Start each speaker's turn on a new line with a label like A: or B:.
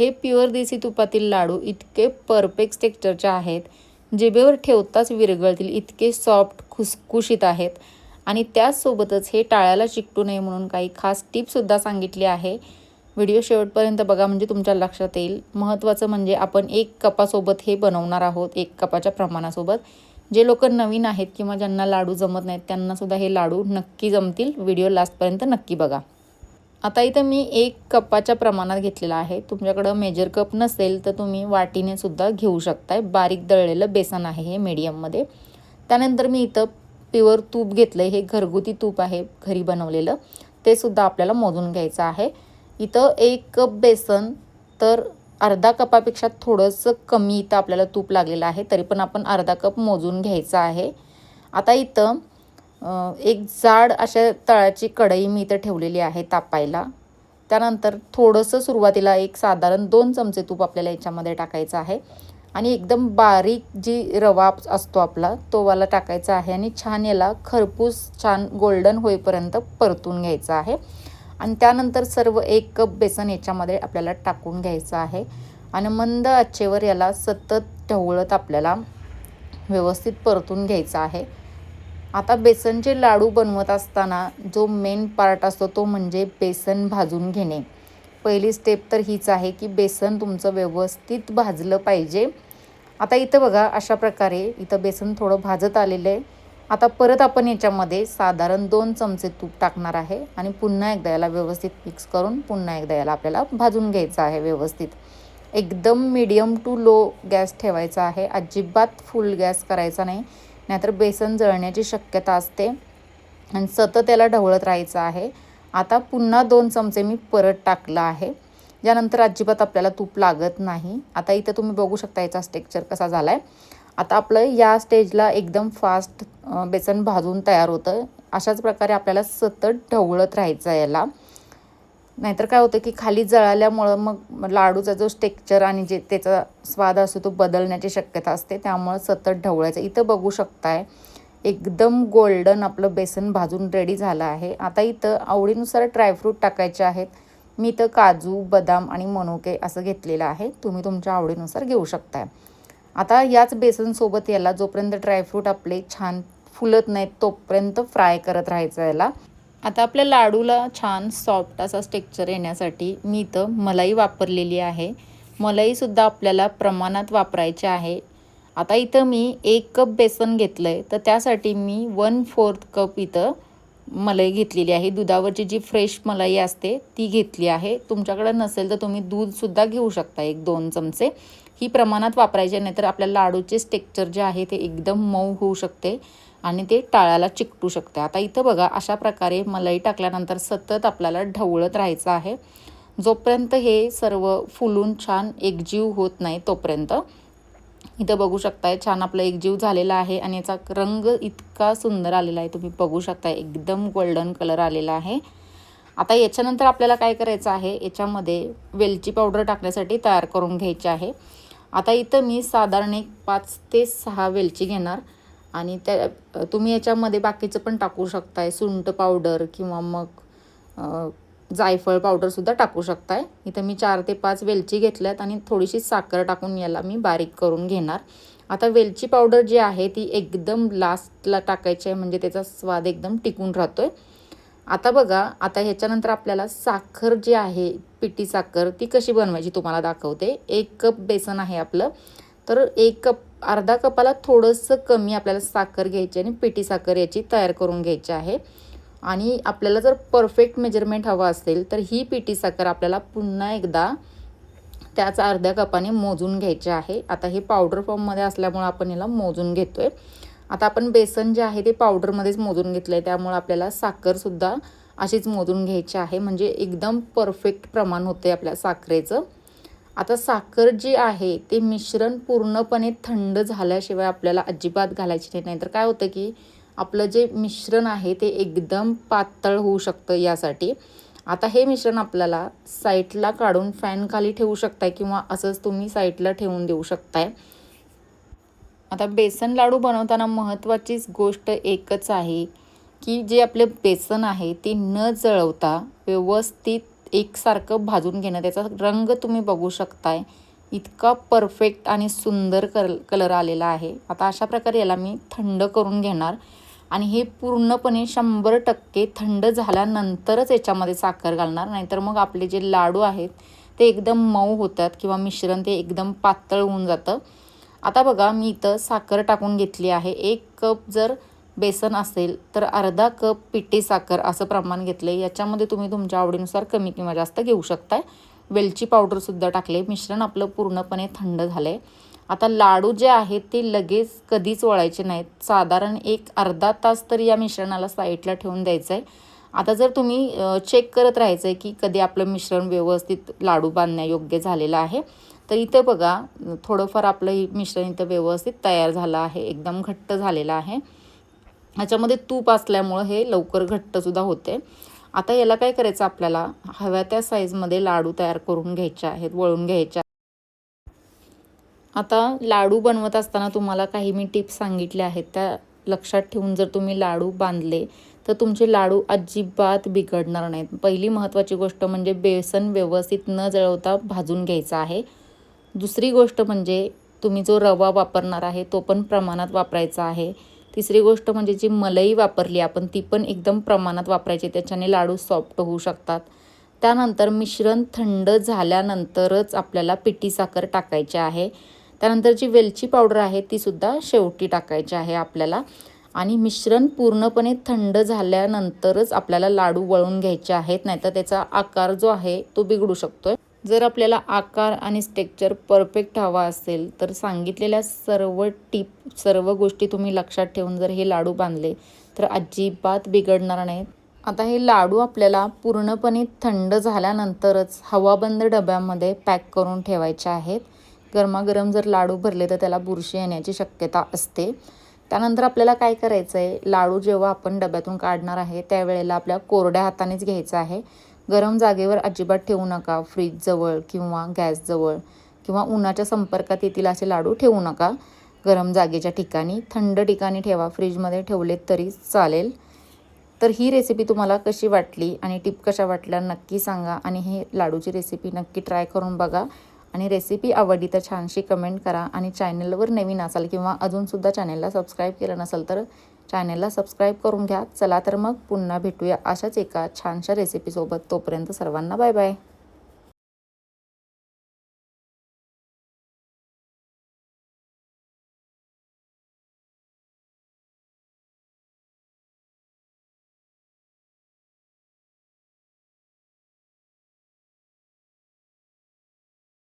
A: हे प्युअर देसी तुपातील लाडू इतके परफेक्ट टेक्स्चरचे आहेत, जिभेवर ठेवताच विरघळतील इतके सॉफ्ट खुसखुशीत आहेत. आणि त्याचसोबतच हे टाळ्याला चिकटू नये म्हणून काही खास टिप्ससुद्धा सांगितली आहे. व्हिडिओ शेवटपर्यंत बघा म्हणजे तुमच्या लक्षात येईल. महत्त्वाचं म्हणजे आपण 1 कपासोबत हे बनवणार आहोत, 1 कपाच्या प्रमाणासोबत. जे लोक नवीन आहेत किंवा ज्यांना लाडू जमत नाहीत त्यांनासुद्धा हे लाडू नक्की जमतील. व्हिडिओ लास्टपर्यंत नक्की बघा. आता इथं मी 1 कपाच्या प्रमाणात घेतलेला आहे. तुमच्याकडं मेजर कप नसेल तर तुम्ही वाटीने सुद्धा घेऊ शकताय. बारीक दळलेलं बेसन आहे हे मीडियममध्ये. त्यानंतर मी इथं प्युअर तूप घेतलं आहे. हे घरगुती तूप आहे घरी बनवलेलं. ते सुद्धा आपल्याला मोजून घ्यायचं आहे. इथं 1 कप बेसन तर अर्धा कपापेक्षा थोडंसं कमी इथं आपल्याला तूप लागलेलं आहे. तरी पण आपण अर्धा कप मोजून घ्यायचं आहे. आता इथं एक जाड अशा तळाची कढई मी इथं ठेवलेली आहे तापायला. त्यानंतर थोडंसं सुरुवातीला एक साधारण 2 चमचे तूप आपल्याला याच्यामध्ये टाकायचं आहे. आणि एकदम बारीक जी रवा असतो आपला तो वाला टाकायचा आहे. आणि छान याला खरपूस छान गोल्डन होईपर्यंत परतून घ्यायचं आहे. आणि त्यानंतर सर्व 1 कप बेसन याच्यामध्ये आपल्याला टाकून घ्यायचं आहे. आणि मंद आचेवर याला सतत ढवळत आपल्याला व्यवस्थित परतून घ्यायचं आहे. आता बेसनचे लाडू बनवत असताना जो मेन पार्ट असतो तो म्हणजे बेसन भाजून घेणे. पहिली स्टेप तर हीच आहे की बेसन तुमचं व्यवस्थित भाजलं पाहिजे. आता इथं बघा अशा प्रकारे इथं बेसन थोडं भाजत आलेलं आहे. आता परत आपण याच्यामध्ये साधारण 2 चमचे तूप टाकणार आहे. आणि पुन्हा एकदा याला व्यवस्थित मिक्स करून पुन्हा एकदा याला आपल्याला भाजून घ्यायचं आहे व्यवस्थित. एकदम मीडियम टू लो गॅस ठेवायचा आहे. अजिबात फुल गॅस करायचा नाही, नाहीतर बेसन जळण्याची शक्यता असते. आणि सतत याला ढवळत राहायचं आहे. आता पुन्हा 2 चमचे मी परत टाकलं आहे. यानंतर अजिबात आपल्याला तूप लागत नाही. आता इथं तुम्ही बघू शकता याचा टेक्स्चर कसा झाला आहे. आता आपलं या स्टेजला एकदम फास्ट बेसन भाजून तयार होतं. अशाच प्रकारे आपल्याला सतत ढवळत राहायचं याला. नाहीतर काय होतं की खाली जळाल्यामुळं मग लाडूचा जो टेक्स्चर आणि जे त्याचा स्वाद असतो तो बदलण्याची शक्यता असते. त्यामुळं सतत ढवळायचं. इथं बघू शकताय एकदम गोल्डन आपलं बेसन भाजून रेडी झालं आहे. आता इथं आवडीनुसार ड्रायफ्रूट टाकायचे आहेत. मी इथं काजू, बदाम आणि मनुके असं घेतलेलं आहे. तुम्ही तुमच्या आवडीनुसार घेऊ शकताय. आता याच बेसनसोबत याला जोपर्यंत ड्रायफ्रूट आपले छान फुलत नाहीत तोपर्यंत फ्राय करत राहायचं याला. आता आपल्या लाडूला छान सॉफ्ट असा टेक्स्चर येण्यासाठी मी इथं मलाई वापरलेली आहे. मलाईसुद्धा आपल्याला प्रमाणात वापरायची आहे. आता इथं मी 1 कप बेसन घेतलं आहे तर त्यासाठी मी 1/4 कप इथं मलाई घेतलेली आहे. दुधावरची जी फ्रेश मलाई असते ती घेतली आहे. तुमच्याकडे नसेल तर तुम्ही दूधसुद्धा घेऊ शकता 1-2 चमचे. ही प्रमाणात वापरायची, नाहीतर आपल्या लाडूचे टेक्स्चर जे आहे ते एकदम मऊ होऊ शकते आणि ते टाळ्याला चिकटू शकते. आता इथं बघा अशा प्रकारे मलाई टाकल्यानंतर सतत आपल्याला ढवळत राहायचं आहे जोपर्यंत हे सर्व फुलून छान एकजीव होत नाही तोपर्यंत. इथं बघू शकताय छान आपलं एकजीव झालेला आहे आणि याचा रंग इतका सुंदर आलेला आहे. तुम्ही बघू शकताय एकदम गोल्डन कलर आलेला आहे. आता याच्यानंतर आपल्याला काय करायचं आहे, याच्यामध्ये वेलची पावडर टाकण्यासाठी तयार करून घ्यायची आहे. आता इथं मी साधारण 5 ते 6 वेलची घेणार. आणि त्या तुम्ही याच्यामध्ये बाकीचं पण टाकू शकताय. सुंठ पावडर किंवा मग जायफळ पावडरसुद्धा टाकू शकताय. इथं मी 4 ते 5 वेलची घेतल्यात आणि थोडीशी साखर टाकून याला मी बारीक करून घेणार. आता वेलची पावडर जी आहे ती एकदम लास्टला टाकायची आहे म्हणजे त्याचा स्वाद एकदम टिकून राहतोय. आता बघा आता ह्याच्यानंतर आपल्याला साखर जी आहे पिठी साखर ती कशी बनवायची तुम्हाला दाखवते. 1 कप बेसन आहे आपलं तर 1 कप अर्धा कपाला थोडंसं कमी आपल्याला साखर घ्यायची आणि पिठी साखर याची तयार करून घ्यायची आहे. आणि आपल्याला जर परफेक्ट मेजरमेंट हवं असेल तर ही पिठी साखर आपल्याला पुन्हा एकदा त्याच अर्ध्या कपाने मोजून घ्यायचे आहे. आता हे पावडर फॉर्ममध्ये असल्यामुळे आपण याला मोजून घेतोय. आता आपण बेसन जे आहे ते पावडरमध्येच मोजून घेतलं आहे त्यामुळे आपल्याला साखरसुद्धा अशीच मोजून घ्यायची आहे म्हणजे एकदम परफेक्ट प्रमाण होते आपल्या साखरेचं. आता साखर जी आहे ते मिश्रण पूर्णपणे थंड झाल्याशिवाय आपल्याला अजिबात घालायची नाही, नाहीतर काय होतं की आपलं जे मिश्रण आहे ते एकदम पातळ होऊ शकतं यासाठी. आता हे मिश्रण आपल्याला साईडला काढून फॅन खाली ठेवू शकताय किंवा असंच तुम्ही साईडला ठेवून देऊ शकताय. आता बेसन लाडू बनवताना महत्त्वाचीच गोष्ट एकच आहे की जे आपले बेसन आहे ते न जळवता व्यवस्थित एकसारखं भाजून घेणं. त्याचा रंग तुम्ही बघू शकताय, इतका परफेक्ट आणि सुंदर कलर आलेला आहे. आता अशा प्रकारे याला मी थंड करून घेणार आणि हे पूर्णपणे 100% थंड झाल्यानंतरच याच्यामध्ये साखर घालणार. नाहीतर मग आपले जे लाडू आहेत ते एकदम मऊ होतात किंवा मिश्रण ते एकदम पातळ होऊन जातं. आता बघा मी इथं साखर टाकून घेतली आहे. 1 कप जर बेसन असेल तर अर्धा कप पिठी साखर असं प्रमाण घेतलं. याच्यामध्ये तुम्ही तुमच्या आवडीनुसार कमी किंवा जास्त घेऊ शकताय. वेलची पावडरसुद्धा टाकले. मिश्रण आपलं पूर्णपणे थंड झालं आहे. आता लाडू जे आहेत ते लगेच कधीच वळायचे नाहीत. साधारण एक अर्धा तास तरी या मिश्रणाला साईडला ठेवून द्यायचं आहे. आता जर तुम्ही चेक करत राहायचं आहे की कधी आपलं मिश्रण व्यवस्थित लाडू बांधण्यायोग्य झालेलं आहे, तर इथं बघा थोडंफार आपलं मिश्रण इथं व्यवस्थित तयार झालं आहे. एकदम घट्ट झालेलं आहे. ह्याच्यामध्ये तूप असल्यामुळं हे लवकर घट्टसुद्धा होते. आता याला काय करायचं, आपल्याला हव्या त्या साईजमध्ये लाडू तयार करून घ्यायचे आहेत, वळून घ्यायचे. आता लाडू बनवत असताना तुम्हाला काही मी टिप्स सांगितल्या आहेत, त्या लक्षात ठेवून जर तुम्ही लाडू बांधले तर तुमचे लाडू अजिबात बिघडणार नाहीत. पहिली महत्त्वाची गोष्ट म्हणजे बेसन व्यवस्थित न जळवता भाजून घ्यायचं आहे. दुसरी गोष्ट म्हणजे तुम्ही जो रवा वापरणार आहे तो पण प्रमाणात वापरायचा आहे. तिसरी गोष्ट म्हणजे जी मलई वापरली आपण ती पण एकदम प्रमाणात वापरायची, त्याच्याने लाडू सॉफ्ट होऊ शकतात. त्यानंतर मिश्रण थंड झाल्यानंतरच आपल्याला पिठी साखर टाकायची आहे. त्यानंतर जी वेलची पावडर आहे तीसुद्धा शेवटी टाकायची आहे आपल्याला. आणि मिश्रण पूर्णपणे थंड झाल्यानंतरच आपल्याला लाडू वळून घ्यायचे आहेत, नाहीतर त्याचा आकार जो आहे तो बिघडू शकतो. जर आपल्याला आकार आणि टेक्स्चर परफेक्ट हवा असेल तर सांगितलेल्या सर्व गोष्टी तुम्ही लक्षात ठेवून जर हे लाडू बांधले तर अजिबात बिघडणार नाहीत. आता हे लाडू आपल्याला पूर्णपणे थंड झाल्यानंतरच हवाबंद डब्यामध्ये पॅक करून ठेवायचे आहेत. गरमागरम जर लाडू भरले तर त्याला बुरशी येण्याची शक्यता असते. त्यानंतर आपल्याला काय करायचं आहे, लाडू जेव्हा आपण डब्यातून काढणार आहे त्यावेळेला आपल्या कोरड्या हातानेच घ्यायचं आहे. गरम जागेवर अजिबात ठेवू नका. फ्रीजजवळ किंवा गॅसजवळ किंवा उन्हाच्या संपर्कात येतील असे लाडू ठेवू नका. गरम जागेच्या ठिकाणी, थंड ठिकाणी ठेवा. फ्रीजमध्ये ठेवलेत तरी चालेल. तर ही रेसिपी तुम्हाला कशी वाटली आणि टिप कशा वाटल्या नक्की सांगा. आणि हे लाडूची रेसिपी नक्की ट्राय करून बघा. आणि रेसिपी आवडली तर छानशी कमेंट करा. आणि चॅनलवर नवीन असाल किंवा अजूनसुद्धा चॅनलला सबस्क्राईब केलं नसेल तर चॅनलला सबस्क्राईब करून घ्या. चला तर मग पुन्हा भेटूया अशाच एका छानशा रेसिपीसोबत. तोपर्यंत सर्वांना बाय बाय.